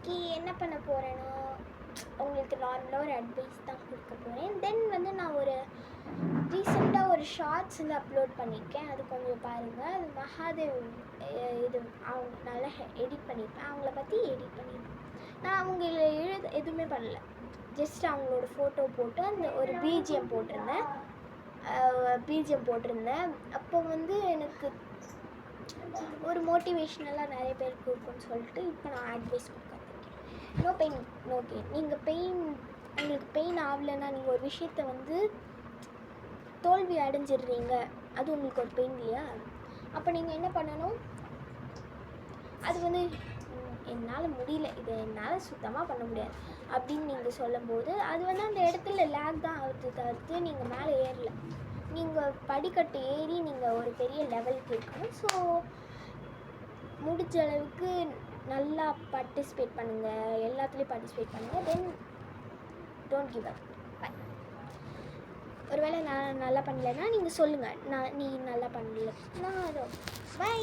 இன்றைக்கி என்ன பண்ண போகிறேன்னா, உங்களுக்கு நார்மலாக ஒரு அட்வைஸ் தான் கொடுக்க போகிறேன். தென் வந்து நான் ஒரு ரீசெண்டாக ஒரு ஷார்ட்ஸ் வந்து அப்லோட் பண்ணியிருக்கேன். அது கொஞ்சம் பாருங்கள். அது மகாதேவ் இது அவங்க நல்லா எடிட் பண்ணியிருப்பேன். அவங்கள பற்றி எடிட் பண்ணியிருப்பேன். நான் அவங்கள எதுவுமே பண்ணல. ஜஸ்ட் அவங்களோட ஃபோட்டோ போட்டு அந்த ஒரு பிஜிஎம் போட்டிருந்தேன். அப்போ வந்து எனக்கு ஒரு மோட்டிவேஷ்னலாக நிறைய பேருக்கு இருக்குன்னு சொல்லிட்டு இப்போ நான் அட்வைஸ் கொடுக்க வந்திருக்கேன். No pain no gain. உங்களுக்கு பெயின் ஆகலைன்னா நீங்கள் ஒரு விஷயத்தை வந்து தோல்வி அடைஞ்சிடுறீங்க, அது உங்களுக்கு ஒரு பெயின் இல்லையா? அப்போ நீங்கள் என்ன பண்ணணும், அது வந்து என்னால் முடியல, இதை என்னால் சுத்தமாக பண்ண முடியாது அப்படின்னு நீங்கள் சொல்லும்போது அது வந்து அந்த இடத்துல லேக் தான் ஆகுது தவிர்த்து நீங்கள் மேலே ஏறல. நீங்கள் படிக்கட்டு ஏறி நீங்கள் ஒரு பெரிய லெவலுக்கு இருக்கணும். ஸோ முடிஞ்ச அளவுக்கு நல்லா பார்ட்டிசிபேட் பண்ணுங்கள், எல்லாத்துலேயும் பார்ட்டிசிபேட் பண்ணுங்கள். Then don't give up. Bye. ஒருவேளை நான் நல்லா பண்ணலைன்னா நீங்கள் சொல்லுங்கள், நீ நல்லா பண்ணல, நான் பை.